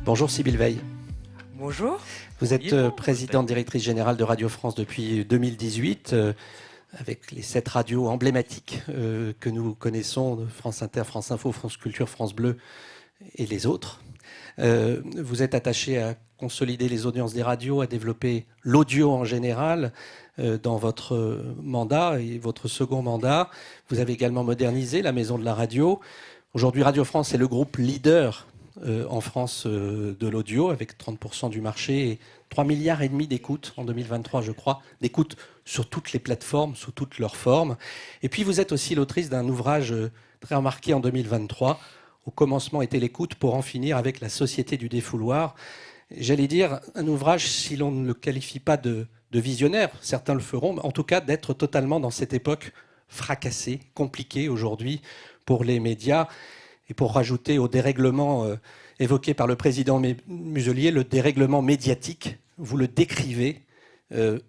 Bonjour Sybille Veil. Bonjour. Vous êtes présidente directrice générale de Radio France depuis 2018, avec les 7 radios emblématiques que nous connaissons, France Inter, France Info, France Culture, France Bleu et les autres. Vous êtes attachée à consolider les audiences des radios, à développer l'audio en général dans votre mandat et votre second mandat. Vous avez également modernisé la maison de la radio. Aujourd'hui, Radio France est le groupe leader en France de l'audio, avec 30% du marché et 3,5 milliards d'écoutes en 2023, je crois, d'écoutes sur toutes les plateformes, sous toutes leurs formes. Et puis vous êtes aussi l'autrice d'un ouvrage très remarqué en 2023, Au commencement était l'écoute, pour en finir avec la société du défouloir. J'allais dire un ouvrage, si l'on ne le qualifie pas de visionnaire, certains le feront, mais en tout cas d'être totalement dans cette époque fracassée, compliquée aujourd'hui pour les médias. Et pour rajouter au dérèglement évoqué par le président Muselier, le dérèglement médiatique, vous le décrivez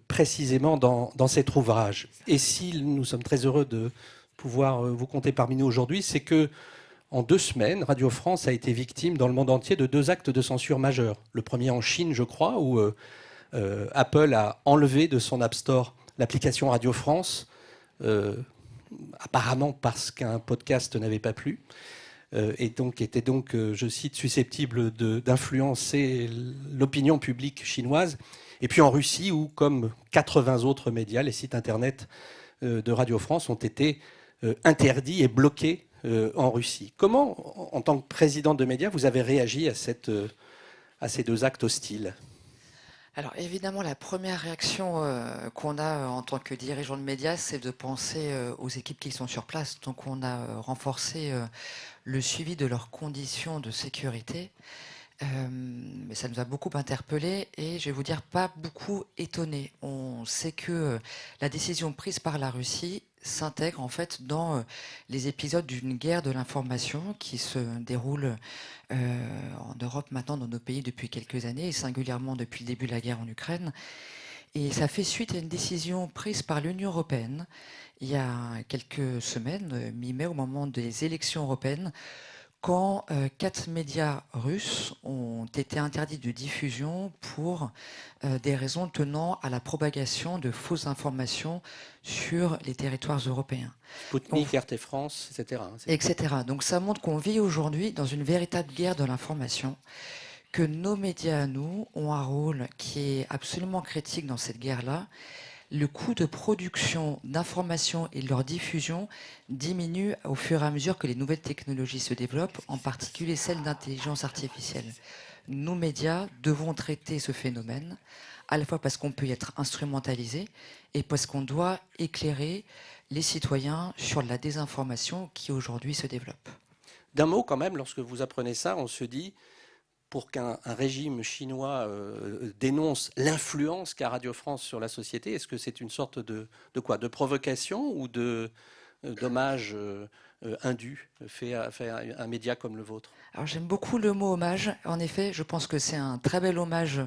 précisément dans cet ouvrage. Et si nous sommes très heureux de pouvoir vous compter parmi nous aujourd'hui, c'est que en 2 semaines, Radio France a été victime dans le monde entier de 2 actes de censure majeurs. Le premier en Chine, je crois, où Apple a enlevé de son App Store l'application Radio France, apparemment parce qu'un podcast n'avait pas plu. Et donc était donc, je cite, susceptible d'influencer l'opinion publique chinoise. Et puis en Russie, où, comme 80 autres médias, les sites internet de Radio France ont été interdits et bloqués en Russie. Comment, en tant que président de médias, vous avez réagi à ces 2 actes hostiles ? Alors évidemment, la première réaction qu'on a en tant que dirigeant de médias, c'est de penser aux équipes qui sont sur place. Donc on a renforcé le suivi de leurs conditions de sécurité. Mais ça nous a beaucoup interpellés et je vais vous dire pas beaucoup étonnés. On sait que la décision prise par la Russie s'intègre en fait dans les épisodes d'une guerre de l'information qui se déroule en Europe maintenant, dans nos pays depuis quelques années et singulièrement depuis le début de la guerre en Ukraine. Et ça fait suite à une décision prise par l'Union européenne il y a quelques semaines, mi-mai, au moment des élections européennes, quand 4 médias russes ont été interdits de diffusion pour des raisons tenant à la propagation de fausses informations sur les territoires européens. Sputnik, RT France, etc. Etc. Donc ça montre qu'on vit aujourd'hui dans une véritable guerre de l'information, que nos médias à nous ont un rôle qui est absolument critique dans cette guerre-là. Le coût de production d'informations et de leur diffusion diminue au fur et à mesure que les nouvelles technologies se développent, en particulier celles d'intelligence artificielle. Nos médias devront traiter ce phénomène, à la fois parce qu'on peut y être instrumentalisé et parce qu'on doit éclairer les citoyens sur la désinformation qui aujourd'hui se développe. D'un mot quand même, lorsque vous apprenez ça, on se dit, pour qu'un régime chinois dénonce l'influence qu'a Radio France sur la société, est-ce que c'est une sorte de quoi ? De provocation ou de dommage indu fait à un média comme le vôtre ? Alors j'aime beaucoup le mot hommage. En effet, je pense que c'est un très bel hommage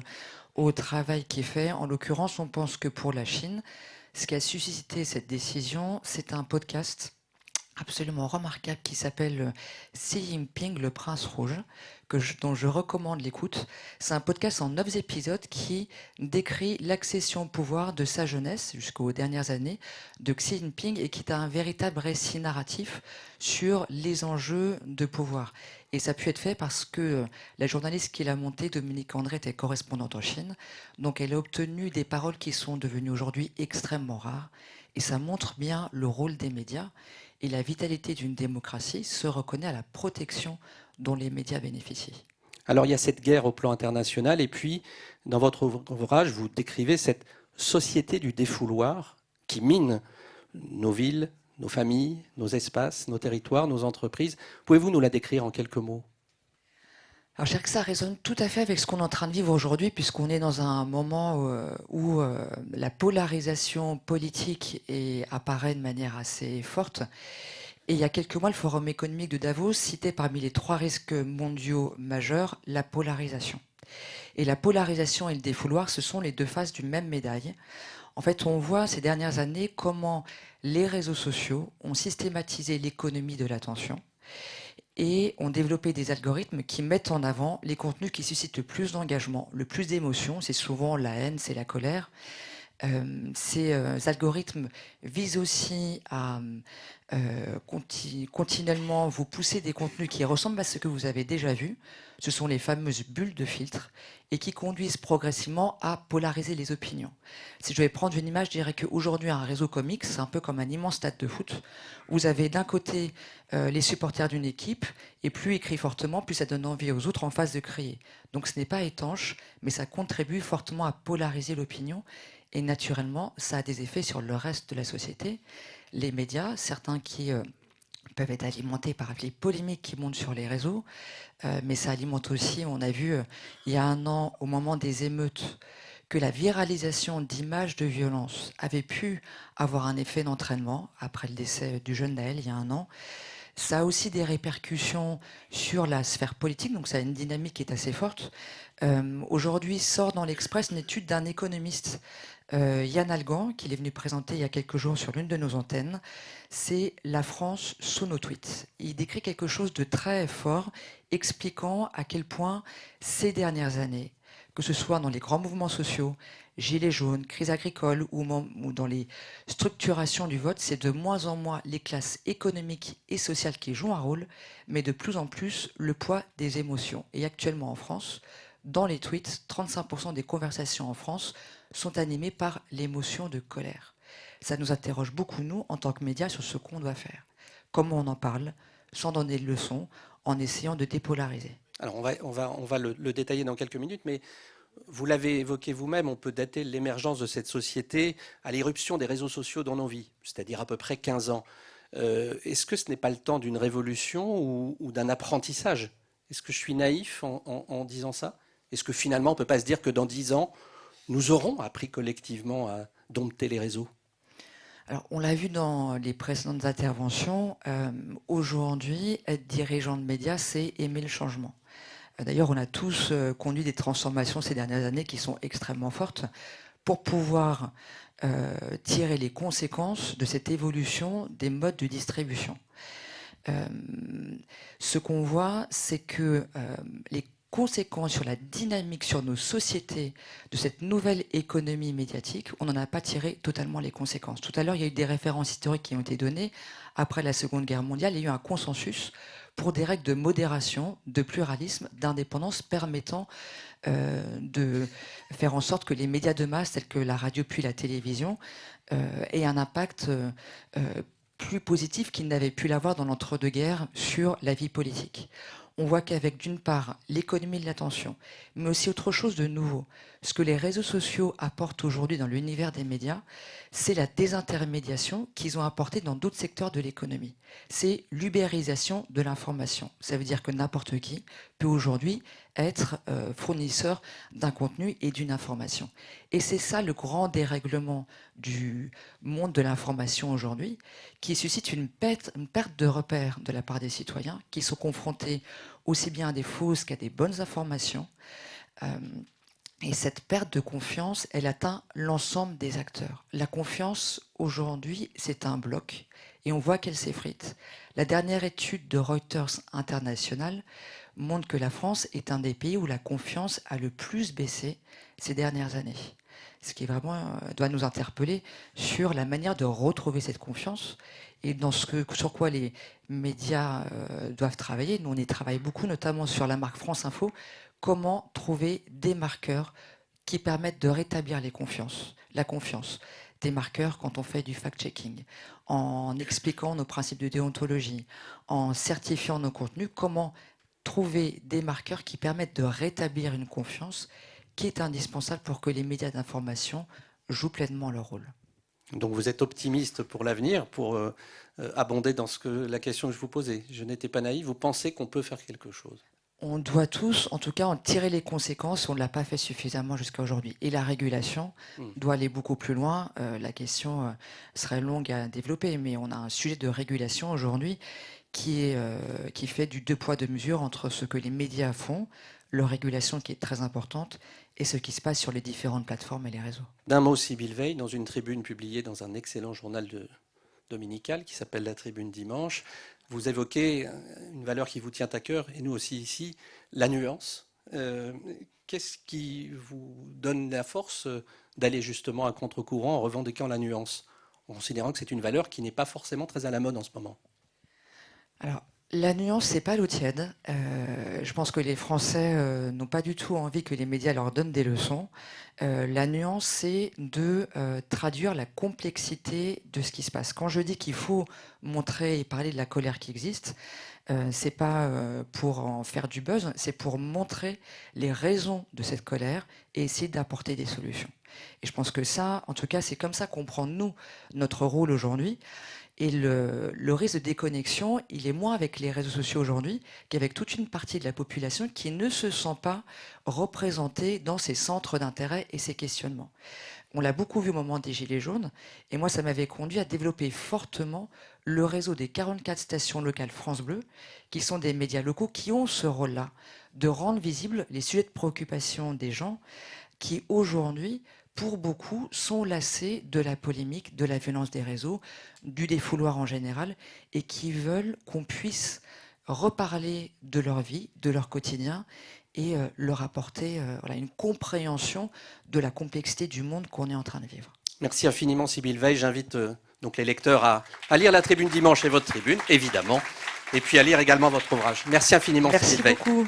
au travail qui est fait. En l'occurrence, on pense que pour la Chine, ce qui a suscité cette décision, c'est un podcast absolument remarquable qui s'appelle Xi Jinping, le prince rouge, dont je recommande l'écoute. C'est un podcast en 9 épisodes qui décrit l'accession au pouvoir de sa jeunesse jusqu'aux dernières années de Xi Jinping et qui a un véritable récit narratif sur les enjeux de pouvoir. Et ça a pu être fait parce que la journaliste qui l'a monté, Dominique André, était correspondante en Chine. Donc elle a obtenu des paroles qui sont devenues aujourd'hui extrêmement rares. Et ça montre bien le rôle des médias. Et la vitalité d'une démocratie se reconnaît à la protection dont les médias bénéficient. Alors il y a cette guerre au plan international, et puis dans votre ouvrage, vous décrivez cette société du défouloir qui mine nos villes, nos familles, nos espaces, nos territoires, nos entreprises. Pouvez-vous nous la décrire en quelques mots ? Alors je dirais que ça résonne tout à fait avec ce qu'on est en train de vivre aujourd'hui, puisqu'on est dans un moment où la polarisation politique apparaît de manière assez forte. Et il y a quelques mois, le Forum économique de Davos citait parmi les 3 risques mondiaux majeurs la polarisation. Et la polarisation et le défouloir, ce sont les 2 faces d'une même médaille. En fait, on voit ces dernières années comment les réseaux sociaux ont systématisé l'économie de l'attention et ont développé des algorithmes qui mettent en avant les contenus qui suscitent le plus d'engagement, le plus d'émotion. C'est souvent la haine, c'est la colère. Ces algorithmes visent aussi à continuellement vous pousser des contenus qui ressemblent à ce que vous avez déjà vu. Ce sont les fameuses bulles de filtre et qui conduisent progressivement à polariser les opinions. Si je devais prendre une image, je dirais qu'aujourd'hui, un réseau comme X, c'est un peu comme un immense stade de foot. Vous avez d'un côté les supporters d'une équipe, et plus ils crient fortement, plus ça donne envie aux autres en face de crier. Donc ce n'est pas étanche, mais ça contribue fortement à polariser l'opinion. Et naturellement, ça a des effets sur le reste de la société. Les médias, certains qui peuvent être alimentés par les polémiques qui montent sur les réseaux, mais ça alimente aussi, on a vu il y a un an, au moment des émeutes, que la viralisation d'images de violence avait pu avoir un effet d'entraînement après le décès du jeune Naël il y a un an. Ça a aussi des répercussions sur la sphère politique, donc ça a une dynamique qui est assez forte. Aujourd'hui sort dans l'Express une étude d'un économiste, Yann Algan, qu'il est venu présenter il y a quelques jours sur l'une de nos antennes. C'est la France sous nos tweets. Il décrit quelque chose de très fort, expliquant à quel point ces dernières années, que ce soit dans les grands mouvements sociaux, gilets jaunes, crise agricole ou dans les structurations du vote, c'est de moins en moins les classes économiques et sociales qui jouent un rôle, mais de plus en plus le poids des émotions. Et actuellement en France, dans les tweets, 35% des conversations en France sont animées par l'émotion de colère. Ça nous interroge beaucoup, nous, en tant que médias, sur ce qu'on doit faire. Comment on en parle, sans donner de leçons, en essayant de dépolariser. Alors on va le détailler dans quelques minutes, mais vous l'avez évoqué vous-même, on peut dater l'émergence de cette société à l'irruption des réseaux sociaux dans nos vies, c'est-à-dire à peu près 15 ans. Est-ce que ce n'est pas le temps d'une révolution ou d'un apprentissage? Est-ce que je suis naïf en disant ça? Est-ce que finalement on ne peut pas se dire que dans 10 ans, nous aurons appris collectivement à dompter les réseaux? Alors, on l'a vu dans les précédentes interventions, aujourd'hui, être dirigeant de médias, c'est aimer le changement. D'ailleurs, on a tous conduit des transformations ces dernières années qui sont extrêmement fortes pour pouvoir tirer les conséquences de cette évolution des modes de distribution. Ce qu'on voit, c'est que les conséquences sur la dynamique, sur nos sociétés de cette nouvelle économie médiatique, on n'en a pas tiré totalement les conséquences. Tout à l'heure, il y a eu des références historiques qui ont été données. Après la Seconde Guerre mondiale, il y a eu un consensus pour des règles de modération, de pluralisme, d'indépendance permettant de faire en sorte que les médias de masse, tels que la radio puis la télévision, aient un impact plus positif qu'ils n'avaient pu l'avoir dans l'entre-deux-guerres sur la vie politique. On voit qu'avec, d'une part, l'économie de l'attention, mais aussi autre chose de nouveau, ce que les réseaux sociaux apportent aujourd'hui dans l'univers des médias, c'est la désintermédiation qu'ils ont apportée dans d'autres secteurs de l'économie. C'est l'ubérisation de l'information. Ça veut dire que n'importe qui peut aujourd'hui être fournisseur d'un contenu et d'une information. Et c'est ça le grand dérèglement du monde de l'information aujourd'hui, qui suscite une perte de repères de la part des citoyens qui sont confrontés aussi bien à des fausses qu'à des bonnes informations. Et cette perte de confiance, elle atteint l'ensemble des acteurs. La confiance, aujourd'hui, c'est un bloc et on voit qu'elle s'effrite. La dernière étude de Reuters International montre que la France est un des pays où la confiance a le plus baissé ces dernières années. Ce qui vraiment doit nous interpeller sur la manière de retrouver cette confiance et sur quoi les médias doivent travailler. Nous, on y travaille beaucoup, notamment sur la marque France Info. Comment trouver des marqueurs qui permettent de rétablir la confiance. Des marqueurs quand on fait du fact-checking, en expliquant nos principes de déontologie, en certifiant nos contenus, comment trouver des marqueurs qui permettent de rétablir une confiance qui est indispensable pour que les médias d'information jouent pleinement leur rôle. Donc vous êtes optimiste pour l'avenir, pour abonder dans la question que je vous posais. Je n'étais pas naïf, vous pensez qu'on peut faire quelque chose? On doit tous, en tout cas, en tirer les conséquences. On ne l'a pas fait suffisamment jusqu'à aujourd'hui. Et la régulation doit aller beaucoup plus loin. La question serait longue à développer, mais on a un sujet de régulation aujourd'hui qui fait du deux poids, deux mesures entre ce que les médias font, leur régulation qui est très importante, et ce qui se passe sur les différentes plateformes et les réseaux. D'un mot, Sybille Veil, dans une tribune publiée dans un excellent journal dominical qui s'appelle La Tribune Dimanche, Vous évoquez une valeur qui vous tient à cœur, et nous aussi ici, la nuance. Qu'est-ce qui vous donne la force d'aller justement à contre-courant en revendiquant la nuance, en considérant que c'est une valeur qui n'est pas forcément très à la mode en ce moment? Alors, la nuance, c'est pas l'eau tiède. Je pense que les Français n'ont pas du tout envie que les médias leur donnent des leçons. La nuance, c'est de traduire la complexité de ce qui se passe. Quand je dis qu'il faut montrer et parler de la colère qui existe, c'est pas pour en faire du buzz, c'est pour montrer les raisons de cette colère et essayer d'apporter des solutions. Et je pense que ça, en tout cas, c'est comme ça qu'on prend, nous, notre rôle aujourd'hui. Et le risque de déconnexion, il est moins avec les réseaux sociaux aujourd'hui qu'avec toute une partie de la population qui ne se sent pas représentée dans ces centres d'intérêt et ces questionnements. On l'a beaucoup vu au moment des Gilets jaunes, et moi, ça m'avait conduit à développer fortement le réseau des 44 stations locales France Bleu, qui sont des médias locaux qui ont ce rôle-là, de rendre visibles les sujets de préoccupation des gens qui, aujourd'hui, pour beaucoup, sont lassés de la polémique, de la violence des réseaux, du défouloir en général, et qui veulent qu'on puisse reparler de leur vie, de leur quotidien, et leur apporter une compréhension de la complexité du monde qu'on est en train de vivre. Merci infiniment, Sybille Veil. J'invite donc les lecteurs à lire La Tribune Dimanche et votre tribune, évidemment, et puis à lire également votre ouvrage. Merci infiniment, Sybille Veil. Merci beaucoup.